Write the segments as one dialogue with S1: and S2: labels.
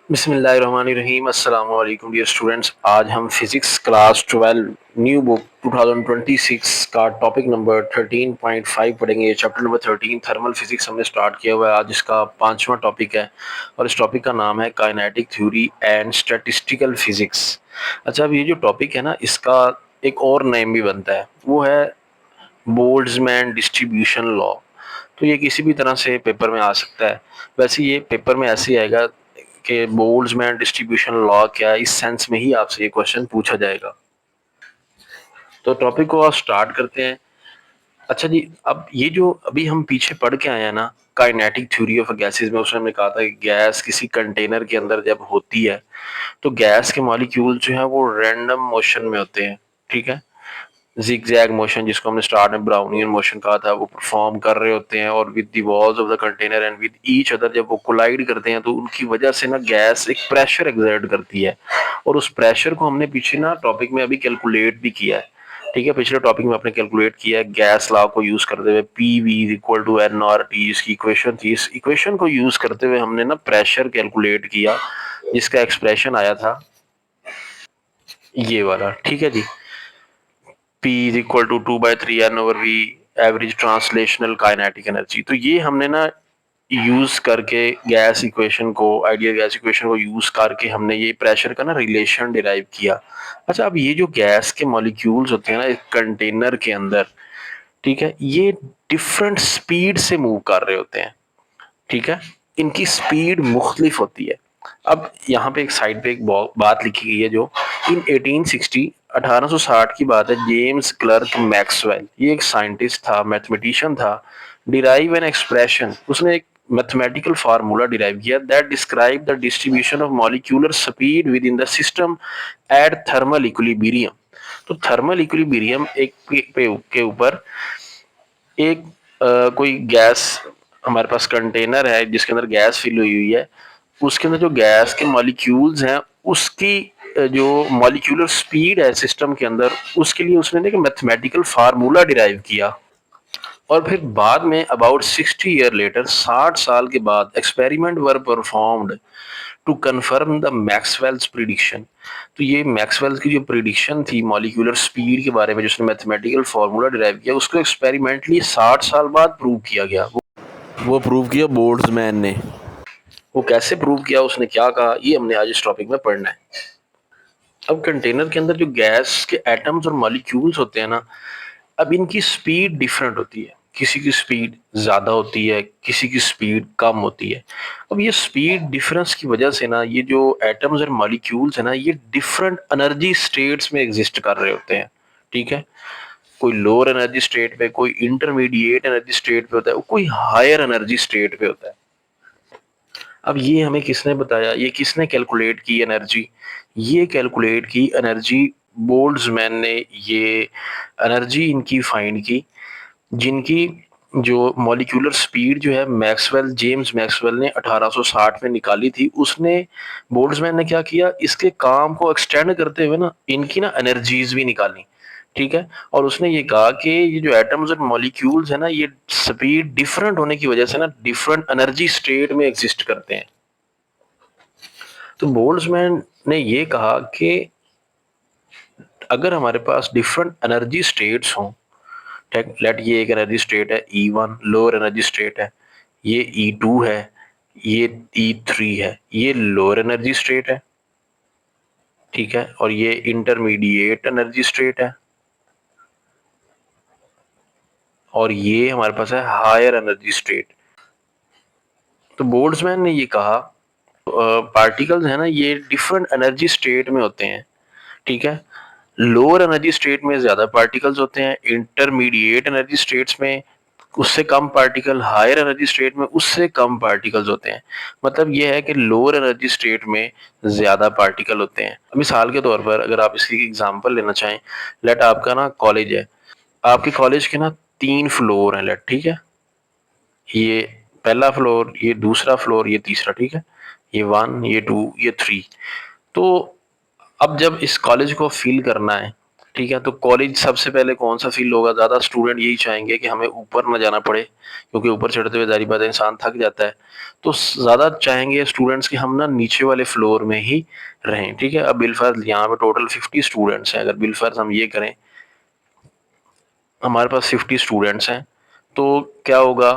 S1: बिस्मिल्लाहिर्रहमानिर्रहीम अस्सलाम वालेकुम डियर स्टूडेंट्स। आज हम फिज़िक्स क्लास 12 न्यू बुक 2026 का टॉपिक नंबर 13.5 पढ़ेंगे। चैप्टर नंबर 13 थर्मल फिजिक्स हमने स्टार्ट किया हुआ है। आज इसका पांचवा टॉपिक है और इस टॉपिक का नाम है kinetic theory and statistical physics. अच्छा, अब ये जो टॉपिक है ना, इसका एक और नेम भी बनता है, वो है बोल्ट्जमैन डिस्ट्रीब्यूशन लॉ। तो ये किसी भी तरह से पेपर में आ सकता है। वैसे ये पेपर में ऐसे ही आएगा कि बोल्ट्जमैन डिस्ट्रीब्यूशन लॉ क्या है, इस सेंस में ही आपसे ये क्वेश्चन पूछा जाएगा। तो टॉपिक को आप स्टार्ट करते हैं। अच्छा जी, अब ये जो अभी हम पीछे पढ़ के आए हैं ना, काइनेटिक थ्योरी ऑफ गैसेस में, उसमें हमने कहा था कि गैस किसी कंटेनर के अंदर जब होती है तो गैस के मॉलिक्यूल जो है वो रैंडम मोशन में होते हैं। ठीक है, जिगजैग मोशन, जिसको हमने स्टार्ट में ब्राउनियन मोशन कहा था, वो परफॉर्म कर रहे होते हैं और with the walls of the container and with each other जब वो कोलाइड करते हैं तो उनकी वजह से ना गैस एक प्रेशर एक्सर्ट करती है। और उस प्रेशर को हमने पीछे ना टॉपिक में अभी कैलकुलेट भी किया है। ठीक है, पिछले टॉपिक में आपने कैलकुलेट किया है गैस लॉ को यूज करते हुए, P V is equal to N R T, इसकी इक्वेशन थी। इस इक्वेशन को यूज करते हुए हमने ना प्रेशर कैलकुलेट किया, जिसका एक्सप्रेशन आया था ये वाला। ठीक है जी, P is equal to 2/3 n/v average translational kinetic energy. तो ये हमने ना यूज करके गैस इक्वेशन को, आइडियल गैस इक्वेशन को यूज करके हमने ये प्रेशर का ना रिलेशन डिराइव किया। अच्छा, अब ये जो गैस के मॉलिक्यूल्स होते हैं ना एक कंटेनर के अंदर, ठीक है, ये डिफरेंट स्पीड से मूव कर रहे होते हैं। ठीक है, इनकी स्पीड मुख्तलिफ होती है। अब यहाँ पे एक साइड पे एक बात लिखी गई है जो इन 1860 1860 की बात है। जेम्स क्लर्क मैक्सवेल, ये एक साइंटिस्ट था, मैथमेटिशियन था। डिराइव एन एक्सप्रेशन, उसने एक मैथमेटिकल फार्मूला डिराइव किया that describe the distribution of molecular speed with in the system eight thermal equilibrium. तो थर्मल इक्विलिब्रियम एक के ऊपर एक कोई गैस, हमारे पास कंटेनर है जिसके अंदर गैस फिल हुई हुई है, उसके अंदर जो गैस के मॉलिक्यूल्स हैं उसकी जो मॉलिक्यूलर स्पीड है सिस्टम के अंदर, उसके लिए उसने एक मैथमेटिकल फार्मूला डिराइव किया। और फिर बाद में अबाउट 60 ईयर लेटर, 60 साल के बाद, experiment were performed to confirm the Maxwell's prediction. तो ये मैक्सवेल्स की जो प्रिडिक्शन थी मॉलिक्यूलर स्पीड के बारे में, जिसने मैथमेटिकल फार्मूला डिराइव किया, उसको एक्सपेरिमेंटली 60 साल बाद प्रूव किया गया। वो प्रूव किया बोल्ट्जमैन ने। वो कैसे प्रूव किया, उसने क्या कहा, ये हमने आज इस टॉपिक में पढ़ना है। अब कंटेनर के अंदर जो गैस के एटम्स और मॉलिक्यूल्स होते हैं ना, अब इनकी स्पीड डिफरेंट होती है। किसी की स्पीड ज़्यादा होती है, किसी की स्पीड कम होती है। अब ये स्पीड डिफरेंस की वजह से ना ये जो एटम्स और मॉलिक्यूल्स है ना, ये डिफरेंट एनर्जी स्टेट्स में एग्जिस्ट कर रहे होते हैं। ठीक है, कोई लोअर एनर्जी स्टेट पे, कोई इंटरमीडिएट एनर्जी स्टेट पे होता है, कोई हायर एनर्जी स्टेट पे होता है। अब ये हमें किसने बताया, ये किसने कैलकुलेट की एनर्जी? ये कैलकुलेट की एनर्जी बोल्ट्जमैन ने। ये एनर्जी इनकी फाइंड की जिनकी जो मॉलिक्यूलर स्पीड जो है मैक्सवेल, जेम्स मैक्सवेल ने 1860 में निकाली थी। उसने, बोल्ट्जमैन ने क्या किया, इसके काम को एक्सटेंड करते हुए ना इनकी ना एनर्जीज भी निकाली। ठीक है, और उसने ये कहा कि ये जो एटम्स और मॉलिक्यूल्स है ना, ये स्पीड डिफरेंट होने की वजह से ना डिफरेंट एनर्जी स्टेट में एग्जिस्ट करते हैं। तो बोल्ट्जमैन ने ये कहा कि अगर हमारे पास डिफरेंट एनर्जी स्टेट्स हों, लेट ये एक एनर्जी स्टेट है E1, लोअर एनर्जी स्टेट है, ये E2 है, ये E3 है, ये लोअर एनर्जी स्टेट है। ठीक है, और ये इंटरमीडिएट एनर्जी स्टेट है, और ये हमारे पास है हायर एनर्जी स्टेट। तो बोल्ट्जमैन ने ये कहा पार्टिकल्स है ना, ये डिफरेंट एनर्जी स्टेट में होते हैं। ठीक है, लोअर एनर्जी स्टेट में ज्यादा पार्टिकल्स होते हैं, इंटरमीडिएट एनर्जी स्टेट्स में उससे कम पार्टिकल, हायर एनर्जी स्टेट में उससे कम पार्टिकल्स होते हैं। मतलब यह है कि लोअर एनर्जी स्टेट में ज्यादा पार्टिकल होते हैं। मिसाल के तौर पर अगर आप इसकी एग्जांपल लेना चाहें, लेट आपका ना कॉलेज है, आपके कॉलेज के ना 3 फ्लोर हैं, लेट। ठीक है, ये पहला फ्लोर, ये दूसरा फ्लोर, ये तीसरा। ठीक है, ये 1, ये 2, ये 3। तो अब जब इस कॉलेज को फिल करना है ठीक है। तो कॉलेज सबसे पहले कौन सा फील होगा, ज़्यादा स्टूडेंट यही चाहेंगे कि हमें ऊपर ना जाना पड़े, क्योंकि ऊपर चढ़ते हुए ज़ाहिर बात है इंसान थक जाता है। तो ज़्यादा चाहेंगे स्टूडेंट्स कि हम ना नीचे वाले फ्लोर में ही रहें। ठीक है। अब बिलफर्ज यहाँ पे टोटल 50 स्टूडेंट्स हैं। अगर बिलफर्ज हम ये करें, हमारे पास 50 स्टूडेंट्स हैं, तो क्या होगा,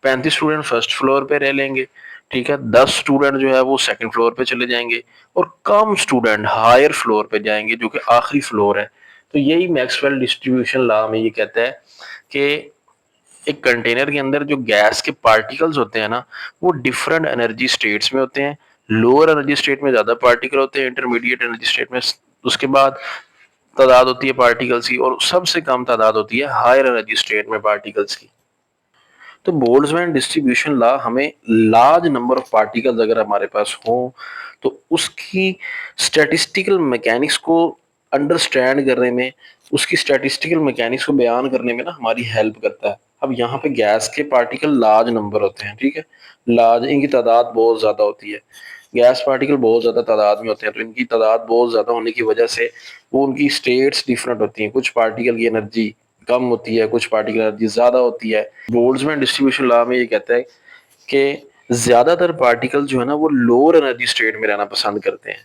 S1: 35 स्टूडेंट फर्स्ट फ्लोर पे रह लेंगे। ठीक है। 10 स्टूडेंट जो है वो सेकंड फ्लोर पे चले जाएंगे और कम स्टूडेंट हायर फ्लोर पे जाएंगे, जो कि आखिरी फ्लोर है। तो यही मैक्सवेल डिस्ट्रीब्यूशन लॉ में ये कहता है कि एक कंटेनर के अंदर जो गैस के पार्टिकल्स होते हैं ना, वो डिफरेंट एनर्जी स्टेट्स में होते हैं। लोअर एनर्जी स्टेट में ज्यादा पार्टिकल होते हैं, इंटरमीडिएट एनर्जी स्टेट में उसके बाद तादाद होती है पार्टिकल्स की, और सबसे कम तादाद होती है हायर एनर्जी स्टेट में पार्टिकल्स की। तो बोल्ट्जमैन डिस्ट्रीब्यूशन लॉ हमें लार्ज नंबर ऑफ पार्टिकल्स अगर हमारे पास हो, तो उसकी स्टैटिस्टिकल मैकेनिक्स को अंडरस्टैंड करने में, उसकी स्टैटिस्टिकल मैकेनिक्स को बयान करने में ना हमारी हेल्प करता है। अब यहाँ पे गैस के पार्टिकल लार्ज नंबर होते हैं। ठीक है। लार्ज, इनकी तादाद बहुत ज़्यादा होती है। गैस पार्टिकल बहुत ज़्यादा तादाद में होते हैं, तो इनकी तादाद बहुत ज़्यादा होने की वजह से वो उनकी स्टेट्स डिफरेंट होती हैं। कुछ पार्टिकल की एनर्जी कम होती है, कुछ पार्टिकल एनर्जी ज़्यादा होती है। बोल्ट्जमैन डिस्ट्रीब्यूशन लॉ में ये कहता है कि ज़्यादातर पार्टिकल जो है ना वो लोअर एनर्जी स्टेट में रहना पसंद करते हैं।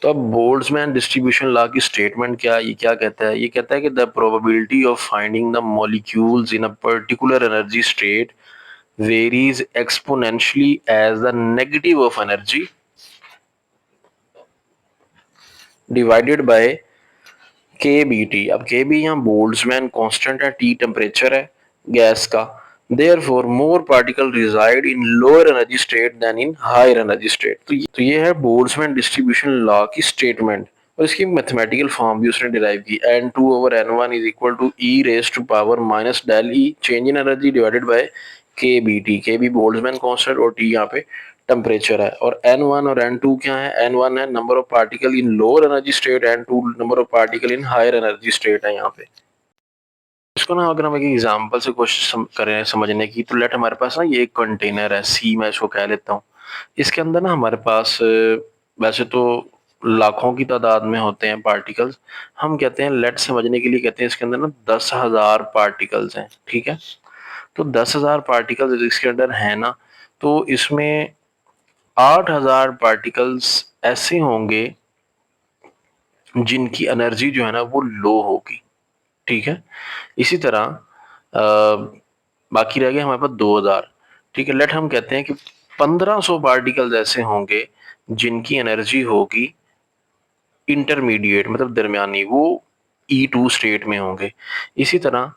S1: तो अब बोल्ट्जमैन डिस्ट्रीब्यूशन लॉ की स्टेटमेंट क्या, ये क्या कहता है, ये कहता है कि the probability of finding the molecules in a particular energy state varies exponentially as the negative of energy divided by के बी टी। अब के बी यहाँ बोल्ट्जमैन कांस्टेंट है, टी टेम्परेचर है गैस का। Therefore, more particle reside in lower energy state than in higher energy state। तो ये है बोल्ट्जमैन डिस्ट्रीब्यूशन लॉ की स्टेटमेंट, और इसकी मैथमेटिकल फॉर्म भी उसने डिराइव की। n2/n1 is equal to e raise to power minus del E change in energy divided by K B T. K B Boltzmann constant और टी यहाँ पे temperature है। और n1 और n2 क्या है, n1 है number of particle in lower energy state, n2 number of particle in higher energy state है यहाँ पे। इसको ना अगर हम एक एग्जांपल से कोशिश करें समझने की, तो लेट हमारे पास ना ये एक कंटेनर है सी, मैं इसको कह लेता हूँ। इसके अंदर ना हमारे पास वैसे तो लाखों की तादाद में होते हैं पार्टिकल्स। हम कहते हैं, लेट समझने के लिए कहते हैं इसके अंदर ना 10,000 पार्टिकल्स हैं। ठीक है। तो 10,000 पार्टिकल्स इसके अंदर है ना, तो इसमें 8,000 पार्टिकल्स ऐसे होंगे जिनकी एनर्जी जो है ना वो लो होगी। ठीक है। इसी तरह बाकी रह गए हमारे पास 2,000। ठीक है। लेट हम कहते हैं कि 1,500 पार्टिकल्स ऐसे होंगे जिनकी एनर्जी होगी इंटरमीडिएट, मतलब दरमियानी, वो E2 स्टेट में होंगे। इसी तरह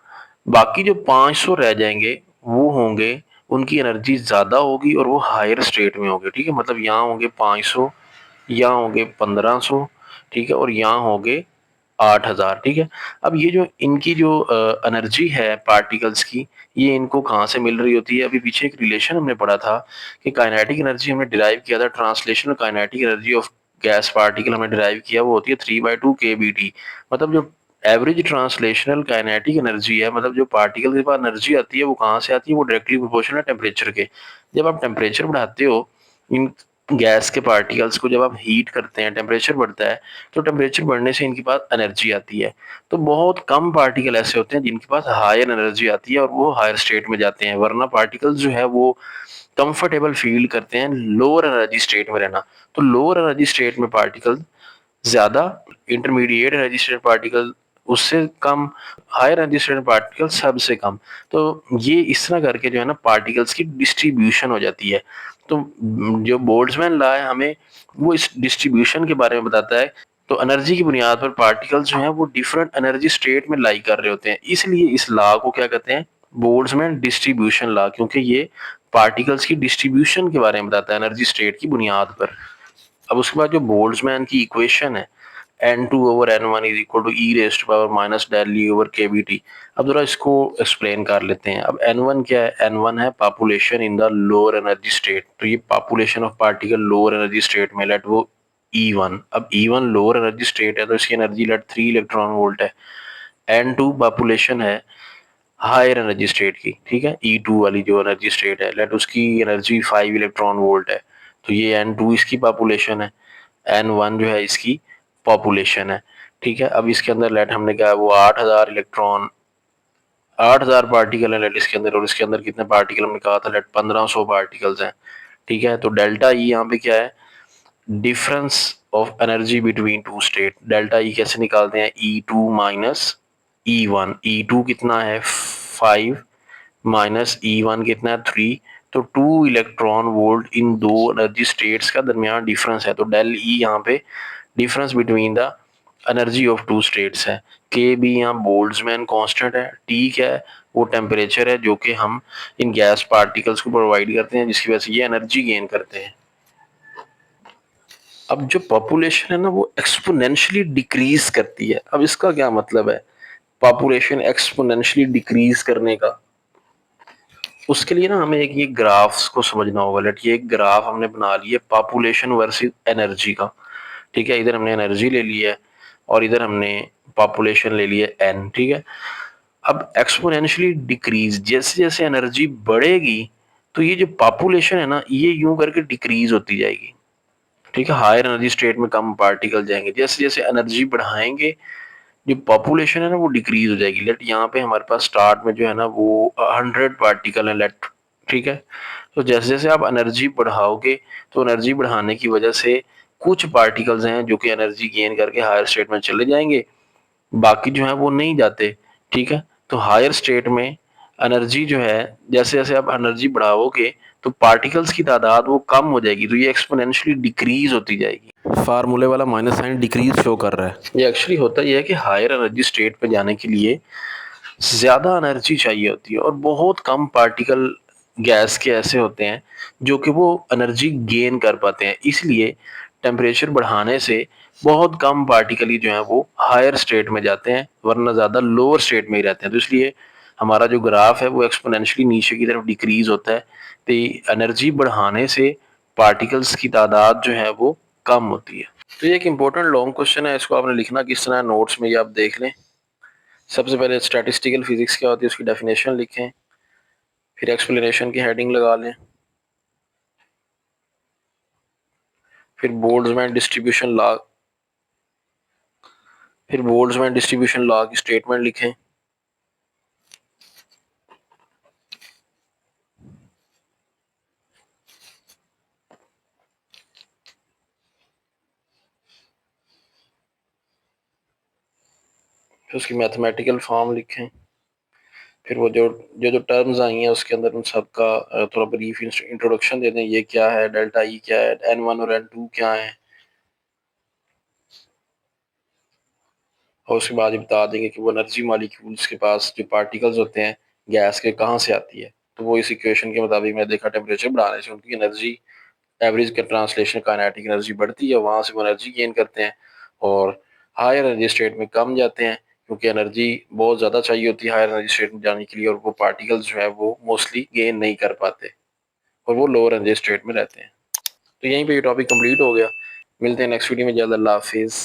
S1: बाकी जो 500 रह जाएंगे वो होंगे, उनकी एनर्जी ज्यादा होगी और वो हायर स्टेट में होंगे। ठीक है। मतलब यहाँ होंगे 500, यहाँ होंगे 1,500, ठीक है, और यहाँ होंगे 8,000। ठीक है। अब ये जो इनकी जो एनर्जी है पार्टिकल्स की, ये इनको कहाँ से मिल रही होती है, अभी पीछे एक रिलेशन हमने पढ़ा था कि काइनेटिक एनर्जी हमने डिराइव किया था, translational kinetic energy of gas particle हमने डिराइव किया, वो होती है 3/2 के बी टी। मतलब जो एवरेज ट्रांसलेशनल काइनेटिक एनर्जी है, मतलब जो पार्टिकल के पास एनर्जी आती है वो कहाँ से आती है, वो डायरेक्टली प्रोपोर्शनल है टेम्परेचर के। जब आप टेम्परेचर बढ़ाते हो, इन गैस के पार्टिकल्स को जब आप हीट करते हैं, टेम्परेचर बढ़ता है, तो टेम्परेचर बढ़ने से इनके पास एनर्जी आती है। तो बहुत कम पार्टिकल ऐसे होते हैं जिनके पास हायर एनर्जी आती है और वो हायर स्टेट में जाते हैं, वरना पार्टिकल्स जो है वो कंफर्टेबल फील करते हैं लोअर एनर्जी स्टेट में रहना। तो लोअर एनर्जी स्टेट में पार्टिकल ज्यादा, इंटरमीडिएट एनर्जी स्टेट पार्टिकल उससे कम, हायर एनर्जी स्टेट पार्टिकल सबसे कम। तो ये इस तरह करके जो है ना पार्टिकल्स की डिस्ट्रीब्यूशन हो जाती है। तो जो बोल्ट्जमैन लॉ है हमें वो इस डिस्ट्रीब्यूशन के बारे में बताता है। तो एनर्जी की बुनियाद पर पार्टिकल्स जो हैं वो डिफरेंट एनर्जी स्टेट में लाई कर रहे होते हैं, इसलिए इस लॉ को क्या कहते हैं, बोल्ट्जमैन डिस्ट्रीब्यूशन लॉ, क्योंकि ये पार्टिकल्स की डिस्ट्रीब्यूशन के बारे में बताता है एनर्जी स्टेट की बुनियाद पर। अब उसके बाद जो बोल्ट्जमैन की इक्वेशन है, n2/n1 is equal to e rest power minus del E over K B T. अब जरा इसको एक्सप्लेन कर लेते हैं। अब n1 क्या है, n1 है population in the lower energy state. तो ये population of particle lower energy state में, लेट वो E1। अब E1 लोअर एनर्जी स्टेट है तो इसकी एनर्जी लेट 3 इलेक्ट्रॉन वोल्ट है। n2 पॉपुलेशन है हायर एनर्जी स्टेट की। ठीक है। E2 वाली जो एनर्जी स्टेट है, लेट उसकी एनर्जी 5 इलेक्ट्रॉन वोल्ट है। तो ये n2 इसकी पॉपुलेशन है, n1 जो है इसकी पॉपुलेशन है। ठीक है, अब इसके अंदर लेट हमने क्या है वो 8000 इलेक्ट्रॉन 8000 पार्टिकल है लेट इसके अंदर, और इसके अंदर कितने पार्टिकल हमने कहा था लेट 1500 पार्टिकल्स हैं। ठीक है, तो डेल्टा ई यहाँ पे क्या है, difference of energy between two state. Delta E कैसे निकालते हैं, E2 माइनस E1। E2 कितना है 5 माइनस E1 कितना है 3। तो 2 इलेक्ट्रॉन वोल्ट इन दो एनर्जी स्टेट्स का दरमियान डिफरेंस है। तो डेल ई यहाँ पे difference between the energy of two states है। के भी यहाँ बोल्ट्जमैन कांस्टेंट है। टी क्या है, वो टेम्परेचर है जो कि हम इन गैस पार्टिकल्स को प्रोवाइड करते हैं, जिसकी वजह से ये एनर्जी गेन करते हैं। अब जो पॉपुलेशन है ना वो एक्सपोनेंशियली डिक्रीज करती है। अब इसका क्या मतलब है, पॉपुलेशन एक्सपोनेंशियली डिक्रीज करने का, उसके लिए ना हमें एक ये ग्राफ्स को समझना होगा। लेट ये एक ग्राफ हमने बना लिया पॉपुलेशन वर्सेस एनर्जी का। ठीक है, इधर हमने एनर्जी ले ली है और इधर हमने पॉपुलेशन ले ली है एन। ठीक है, अब एक्सपोनेंशियली डिक्रीज, जैसे जैसे एनर्जी बढ़ेगी तो ये जो पॉपुलेशन है ना ये यूं करके डिक्रीज होती जाएगी। ठीक है, हायर एनर्जी स्टेट में कम पार्टिकल जाएंगे, जैसे जैसे एनर्जी बढ़ाएंगे जो पॉपुलेशन है ना वो डिक्रीज हो जाएगी। लेट यहाँ पे हमारे पास स्टार्ट में जो है ना वो 100 पार्टिकल है लेट। ठीक है, तो जैसे जैसे आप एनर्जी बढ़ाओगे तो एनर्जी बढ़ाने की वजह से कुछ पार्टिकल्स हैं जो कि एनर्जी गेन करके हायर स्टेट में चले जाएंगे, बाकी जो है वो नहीं जाते। ठीक है, तो हायर स्टेट में एनर्जी जो है जैसे जैसे आप एनर्जी बढ़ाओगे तो पार्टिकल्स की तादाद वो कम हो जाएगी, तो ये एक्सपोनेंशियली डिक्रीज होती जाएगी। फार्मूले वाला माइनस साइन डिक्रीज शो कर रहा है। ये एक्चुअली होता ही है कि हायर एनर्जी स्टेट पे जाने के लिए ज्यादा एनर्जी चाहिए होती है और बहुत कम पार्टिकल गैस के ऐसे होते हैं जो कि वो एनर्जी गेन कर पाते हैं। इसलिए टेम्परेचर बढ़ाने से बहुत कम पार्टिकल ही जो है वो हायर स्टेट में जाते हैं, वरना ज़्यादा लोअर स्टेट में ही रहते हैं। तो इसलिए हमारा जो ग्राफ है वो एक्सपोनेंशियली नीचे की तरफ डिक्रीज होता है। तो एनर्जी बढ़ाने से पार्टिकल्स की तादाद जो है वो कम होती है। तो ये एक इम्पोर्टेंट लॉन्ग क्वेश्चन है, इसको आपने लिखना किस तरह नोट्स में, ये आप देख लें। सबसे पहले स्टैटिस्टिकल फिजिक्स क्या होती है उसकी डेफिनेशन लिखें, फिर एक्सप्लेनेशन की हेडिंग लगा लें, फिर बोल्ट्जमैन डिस्ट्रीब्यूशन लॉ, फिर बोल्ट्जमैन डिस्ट्रीब्यूशन लॉ की स्टेटमेंट लिखें। फिर उसकी मैथमेटिकल फॉर्म लिखें। फिर वो जो जो जो टर्म्स आई हैं उसके अंदर उन सबका थोड़ा ब्रीफ इंट्रोडक्शन दे दें, ये क्या है, डेल्टा ई क्या है, N1 और N2 क्या है, और उसके बाद ये बता देंगे कि वो एनर्जी मॉलिक्यूल्स के पास जो पार्टिकल्स होते हैं गैस के कहाँ से आती है। तो वो इस इक्वेशन के मुताबिक मैं देखा टेम्परेचर बढ़ाने से उनकी एनर्जी एवरेज का ट्रांसलेशन काइनेटिक एनर्जी बढ़ती है, वहां से वो एनर्जी गेन करते हैं और हायर एनर्जी स्टेट में कम जाते हैं, क्योंकि एनर्जी बहुत ज़्यादा चाहिए होती है हायर एनर्जी स्टेट में जाने के लिए, और वो पार्टिकल्स जो है वो मोस्टली गेन नहीं कर पाते और वो लोअर एनर्जी स्टेट में रहते हैं। तो यहीं पे ये टॉपिक कंप्लीट हो गया। मिलते हैं नेक्स्ट वीडियो में, जल्द। अल्लाह हाफिज़।